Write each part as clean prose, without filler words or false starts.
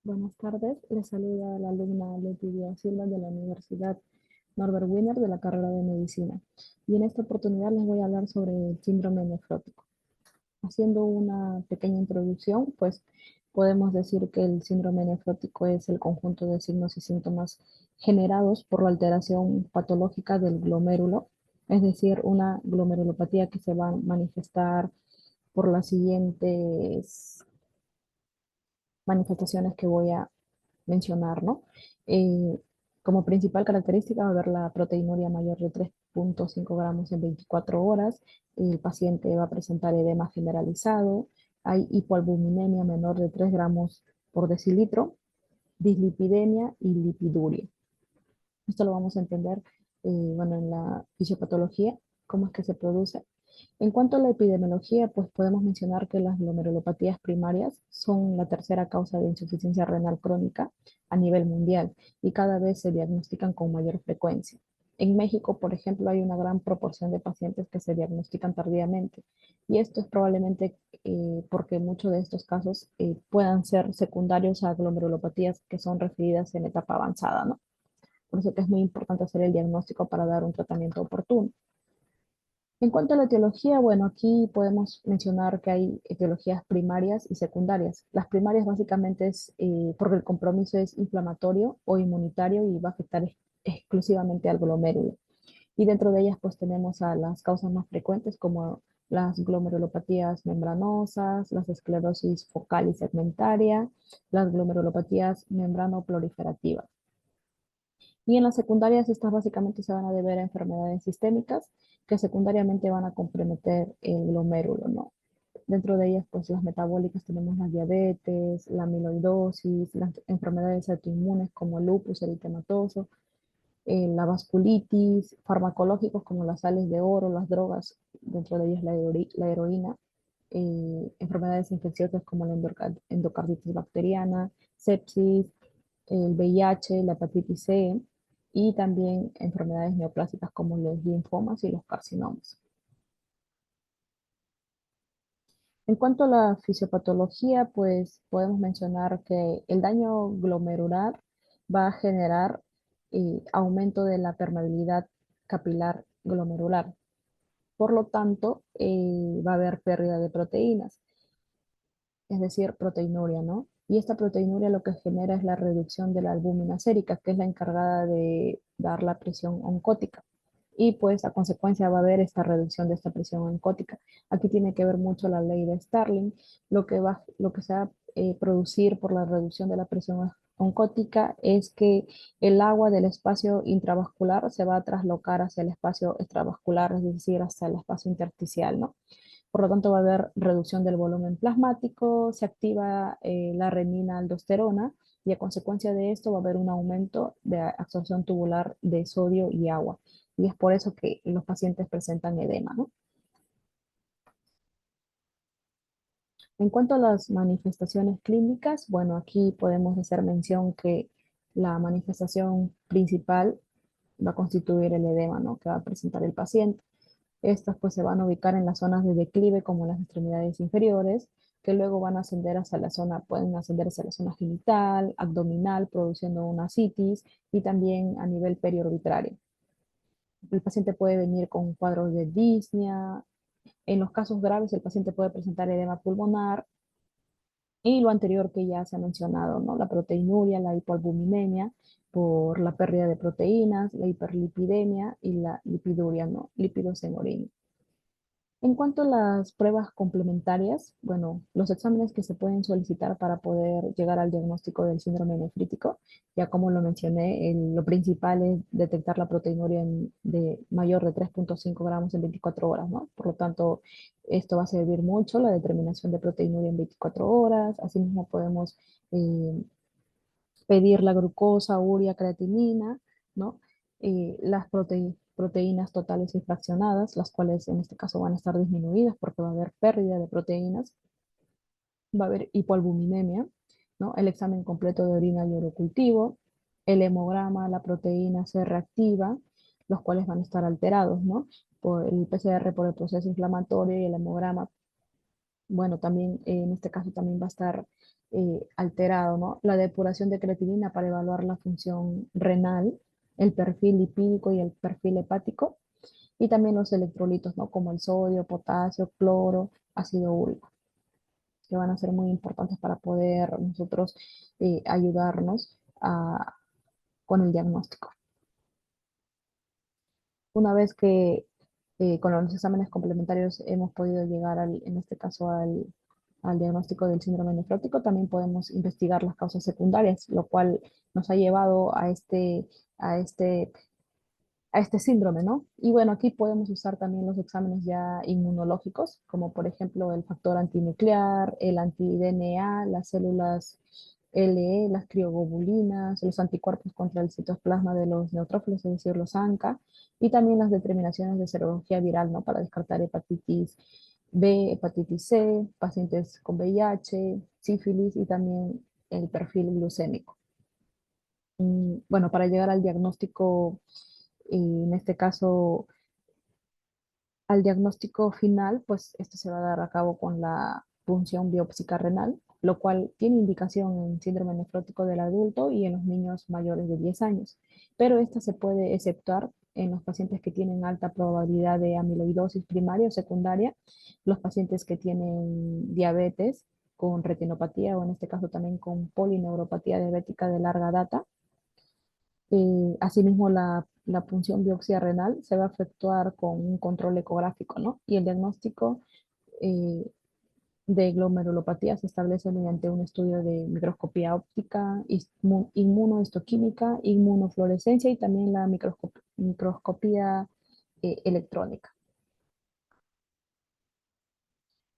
Buenas tardes, les saluda la alumna Leticia Silva de la Universidad Norbert Wiener de la carrera de Medicina. Y en esta oportunidad les voy a hablar sobre el síndrome nefrótico. Haciendo una pequeña introducción, pues podemos decir que el síndrome nefrótico es el conjunto de signos y síntomas generados por la alteración patológica del glomérulo, es decir, una glomerulopatía que se va a manifestar por las siguientes manifestaciones que voy a mencionar, ¿no? Eh, Como principal característica va a haber la proteinuria mayor de 3,5 gramos en 24 horas, el paciente va a presentar edema generalizado, hay hipoalbuminemia menor de 3 gramos por decilitro, dislipidemia y lipiduria. Esto lo vamos a entender, bueno, en la fisiopatología, cómo es que se produce. En cuanto a la epidemiología, pues podemos mencionar que las glomerulopatías primarias son la tercera causa de insuficiencia renal crónica a nivel mundial y cada vez se diagnostican con mayor frecuencia. En México, por ejemplo, hay una gran proporción de pacientes que se diagnostican tardíamente y esto es probablemente porque muchos de estos casos puedan ser secundarios a glomerulopatías que son referidas en etapa avanzada, ¿no? Por eso que es muy importante hacer el diagnóstico para dar un tratamiento oportuno. En cuanto a la etiología, bueno, aquí podemos mencionar que hay etiologías primarias y secundarias. Las primarias básicamente es porque el compromiso es inflamatorio o inmunitario y va a afectar exclusivamente al glomérulo. Y dentro de ellas pues tenemos a las causas más frecuentes como las glomerulopatías membranosas, las esclerosis focal y segmentaria, las glomerulopatías membrano-proliferativas. Y en las secundarias, estas básicamente se van a deber a enfermedades sistémicas que secundariamente van a comprometer el glomérulo, ¿no? Dentro de ellas, pues las metabólicas tenemos la diabetes, la amiloidosis, las enfermedades autoinmunes como el lupus eritematoso, la vasculitis, farmacológicos como las sales de oro, las drogas, dentro de ellas la heroína, enfermedades infecciosas como la endocarditis bacteriana, sepsis, el VIH, la hepatitis C y también enfermedades neoplásicas como los linfomas y los carcinomas. En cuanto a la fisiopatología, pues podemos mencionar que el daño glomerular va a generar aumento de la permeabilidad capilar glomerular. Por lo tanto, va a haber pérdida de proteínas, es decir, proteinuria, ¿no? Y esta proteinuria lo que genera es la reducción de la albúmina sérica, que es la encargada de dar la presión oncótica. Y pues a consecuencia va a haber esta reducción de esta presión oncótica. Aquí tiene que ver mucho la ley de Starling, lo que se va a producir por la reducción de la presión oncótica es que el agua del espacio intravascular se va a traslocar hacia el espacio extravascular, es decir, hasta el espacio intersticial, ¿no? Por lo tanto, va a haber reducción del volumen plasmático, se activa la renina-aldosterona y a consecuencia de esto va a haber un aumento de absorción tubular de sodio y agua. Y es por eso que los pacientes presentan edema, ¿no? En cuanto a las manifestaciones clínicas, bueno, aquí podemos hacer mención que la manifestación principal va a constituir el edema, ¿no? Que va a presentar el paciente. Estas pues se van a ubicar en las zonas de declive como las extremidades inferiores, que luego van a ascender hacia la zona, pueden ascender hacia la zona genital, abdominal, produciendo una ascitis y también a nivel periorbitario. El paciente puede venir con cuadros de disnea. En los casos graves, el paciente puede presentar edema pulmonar y lo anterior que ya se ha mencionado, ¿no? La proteinuria, la hipoalbuminemia por la pérdida de proteínas, la hiperlipidemia y la lipiduria, ¿no? Lípidos en orina. En cuanto a las pruebas complementarias, bueno, los exámenes que se pueden solicitar para poder llegar al diagnóstico del síndrome nefrítico, ya como lo mencioné, lo principal es detectar la proteinuria de mayor de 3,5 gramos en 24 horas, ¿no? Por lo tanto, esto va a servir mucho, la determinación de proteinuria en 24 horas. Asimismo, podemos pedir la glucosa, urea, creatinina, ¿no? Las proteínas totales y fraccionadas, las cuales en este caso van a estar disminuidas porque va a haber pérdida de proteínas, va a haber hipoalbuminemia, ¿no? El examen completo de orina y urocultivo, el hemograma, la proteína C reactiva, los cuales van a estar alterados, ¿no? Por el PCR por el proceso inflamatorio y el hemograma Bueno, también en este caso también va a estar alterado, ¿no? La depuración de creatinina para evaluar la función renal, el perfil lipídico y el perfil hepático, y también los electrolitos, ¿no? Como el sodio, potasio, cloro, ácido úrico, que van a ser muy importantes para poder nosotros ayudarnos con el diagnóstico. Una vez que con los exámenes complementarios hemos podido llegar en este caso al diagnóstico del síndrome nefrótico, también podemos investigar las causas secundarias, lo cual nos ha llevado a este, a este síndrome, ¿no? Y bueno, aquí podemos usar también los exámenes ya inmunológicos, como por ejemplo el factor antinuclear, el anti-DNA, las células LE, las crioglobulinas, los anticuerpos contra el citoplasma de los neutrófilos, es decir, los ANCA, y también las determinaciones de serología viral, ¿no? Para descartar hepatitis B, hepatitis C, pacientes con VIH, sífilis y también el perfil glucémico. Bueno, para llegar al diagnóstico, en este caso, al diagnóstico final, pues esto se va a dar a cabo con la punción biópsica renal, lo cual tiene indicación en síndrome nefrótico del adulto y en los niños mayores de 10 años, pero esta se puede exceptuar en los pacientes que tienen alta probabilidad de amiloidosis primaria o secundaria, los pacientes que tienen diabetes con retinopatía o en este caso también con polineuropatía diabética de larga data. Asimismo, la punción biopsia renal se va a efectuar con un control ecográfico, ¿no? Y el diagnóstico eh, de glomerulopatía se establece mediante un estudio de microscopía óptica, inmunohistoquímica, inmunofluorescencia y también la microscopía electrónica.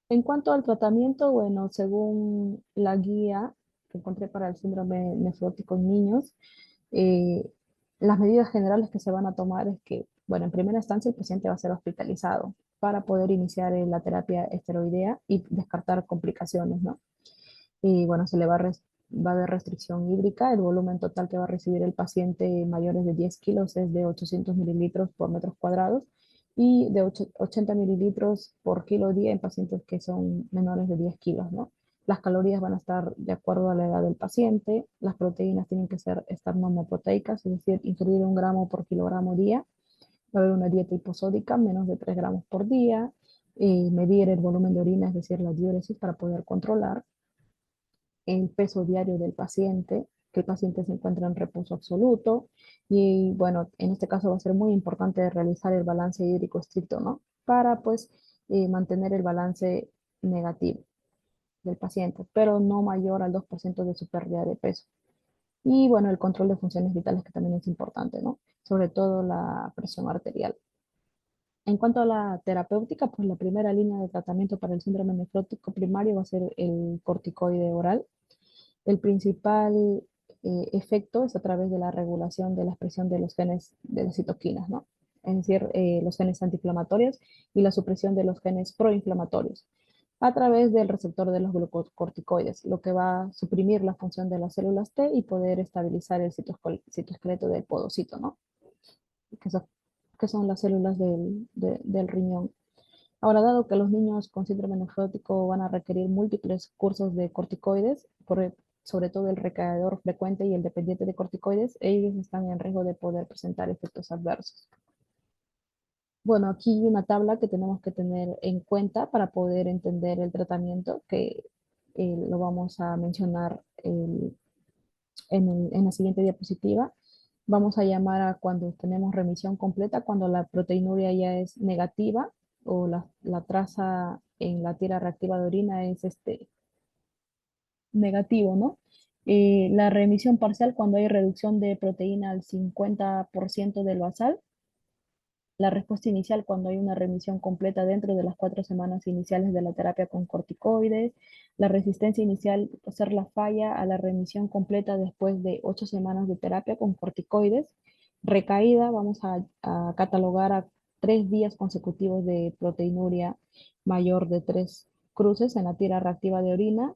En cuanto al tratamiento, bueno, según la guía que encontré para el síndrome nefrótico en niños, eh, las medidas generales que se van a tomar es que, bueno, en primera instancia el paciente va a ser hospitalizado para poder iniciar la terapia esteroidea y descartar complicaciones, ¿no? Y bueno, va a haber restricción hídrica. El volumen total que va a recibir el paciente mayores de 10 kilos es de 800 mililitros por metros cuadrados y de 80 mililitros por kilo día en pacientes que son menores de 10 kilos, ¿no? Las calorías van a estar de acuerdo a la edad del paciente, las proteínas tienen que estar normoproteicas, es decir, ingerir 1 gramo por kilogramo día. Va a haber una dieta hiposódica, menos de 3 gramos por día, medir el volumen de orina, es decir, la diuresis para poder controlar el peso diario del paciente, que el paciente se encuentra en reposo absoluto y bueno, en este caso va a ser muy importante realizar el balance hídrico estricto, ¿no? Para pues mantener el balance negativo del paciente, pero no mayor al 2% de su pérdida de peso. Y bueno, el control de funciones vitales que también es importante, ¿no? Sobre todo la presión arterial. En cuanto a la terapéutica, pues la primera línea de tratamiento para el síndrome nefrótico primario va a ser el corticoide oral. El principal efecto es a través de la regulación de la expresión de los genes de las citoquinas, ¿no? Es decir, los genes antiinflamatorios y la supresión de los genes proinflamatorios a través del receptor de los glucocorticoides, lo que va a suprimir la función de las células T y poder estabilizar el citoesqueleto del podocito, ¿no? Que, so- que son las células del riñón. Ahora, dado que los niños con síndrome nefrótico van a requerir múltiples cursos de corticoides, sobre todo el recaedor frecuente y el dependiente de corticoides, ellos están en riesgo de poder presentar efectos adversos. Bueno, aquí hay una tabla que tenemos que tener en cuenta para poder entender el tratamiento, que lo vamos a mencionar en la siguiente diapositiva. Vamos a llamar a cuando tenemos remisión completa, cuando la proteinuria ya es negativa o la traza en la tira reactiva de orina es negativo, ¿no? La remisión parcial cuando hay reducción de proteína al 50% del basal. La respuesta inicial cuando hay una remisión completa dentro de las 4 semanas iniciales de la terapia con corticoides. La resistencia inicial va a ser la falla a la remisión completa después de 8 semanas de terapia con corticoides. Recaída, vamos a catalogar a 3 días consecutivos de proteinuria mayor de 3 cruces en la tira reactiva de orina.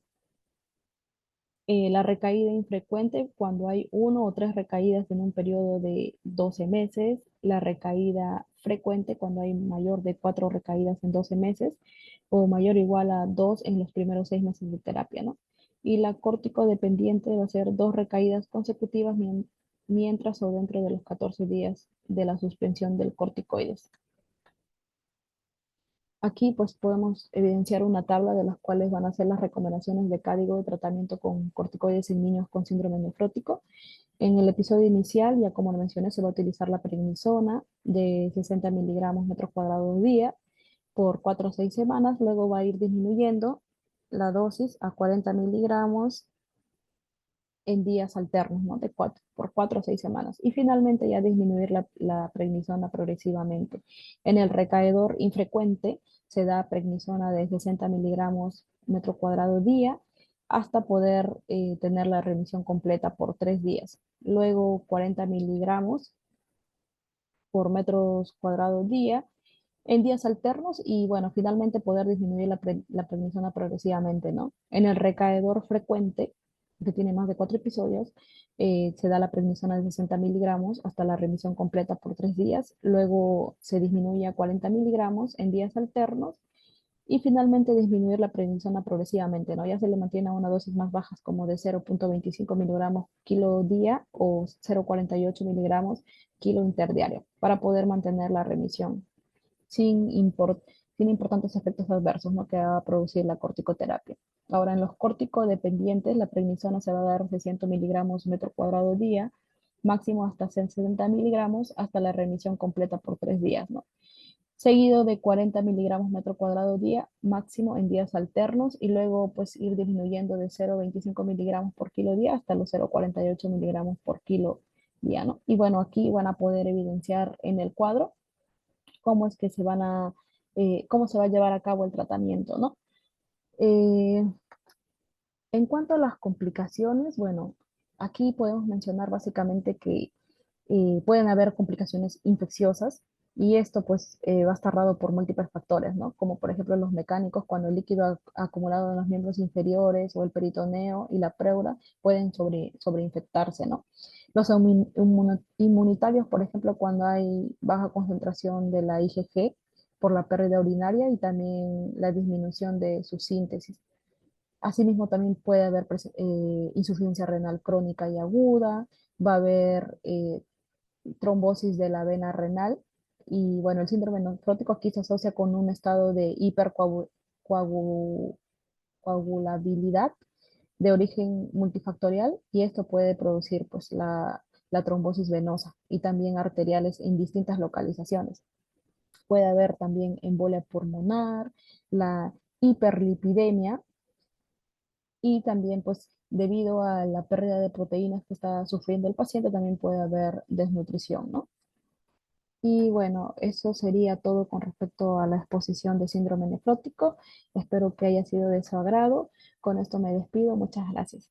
La recaída infrecuente cuando hay 1 o 3 recaídas en un periodo de 12 meses. la recaída frecuente cuando hay mayor de 4 recaídas en 12 meses o mayor o igual a 2 en los primeros 6 meses de terapia, ¿no? Y la córtico-dependiente va a ser 2 recaídas consecutivas mientras o dentro de los 14 días de la suspensión del corticoides. Aquí pues podemos evidenciar una tabla de las cuales van a ser las recomendaciones de código de tratamiento con corticoides en niños con síndrome nefrótico. En el episodio inicial, ya como lo mencioné, se va a utilizar la prednisona de 60 miligramos metro cuadrado día por 4 o 6 semanas. Luego va a ir disminuyendo la dosis a 40 miligramos en días alternos, ¿no? Por 4 o 6 semanas. Y finalmente ya disminuir la prednisona progresivamente. En el recaedor infrecuente se da prednisona de 60 miligramos metro cuadrado día hasta poder tener la remisión completa por 3 días. Luego 40 miligramos por metros cuadrados día en días alternos y bueno, finalmente poder disminuir la prednisona progresivamente, ¿no? En el recaedor frecuente, que tiene más de 4 episodios, se da la prednisona de 60 miligramos hasta la remisión completa por 3 días, luego se disminuye a 40 miligramos en días alternos y finalmente disminuir la prednisona progresivamente, ¿no? Ya se le mantiene a una dosis más bajas como de 0,25 miligramos kilo día o 0,48 miligramos kilo interdiario para poder mantener la remisión sin, import- sin importantes efectos adversos, ¿no? Que va a producir la corticoterapia. Ahora, en los corticodependientes, la prednisona se va a dar de 100 miligramos metro cuadrado día, máximo hasta 60 miligramos, hasta la remisión completa por 3 días, ¿no? Seguido de 40 miligramos metro cuadrado día, máximo en días alternos, y luego pues ir disminuyendo de 0,25 miligramos por kilo día hasta los 0,48 miligramos por kilo día, ¿no? Y bueno, aquí van a poder evidenciar en el cuadro cómo es que cómo se va a llevar a cabo el tratamiento, ¿no? Eh, en cuanto a las complicaciones, bueno, aquí podemos mencionar básicamente que pueden haber complicaciones infecciosas y esto pues va a estar dado por múltiples factores, ¿no? Como por ejemplo los mecánicos, cuando el líquido acumulado en los miembros inferiores o el peritoneo y la pleura pueden sobreinfectarse, ¿no? Los inmunitarios, por ejemplo, cuando hay baja concentración de la IgG por la pérdida urinaria y también la disminución de su síntesis. Asimismo, también puede haber insuficiencia renal crónica y aguda, va a haber trombosis de la vena renal y bueno, el síndrome nefrótico aquí se asocia con un estado de hipercoagulabilidad de origen multifactorial y esto puede producir pues la trombosis venosa y también arteriales en distintas localizaciones. Puede haber también embolia pulmonar, la hiperlipidemia y también pues debido a la pérdida de proteínas que está sufriendo el paciente también puede haber desnutrición, ¿no? Y bueno, eso sería todo con respecto a la exposición de síndrome nefrótico. Espero que haya sido de su agrado. Con esto me despido. Muchas gracias.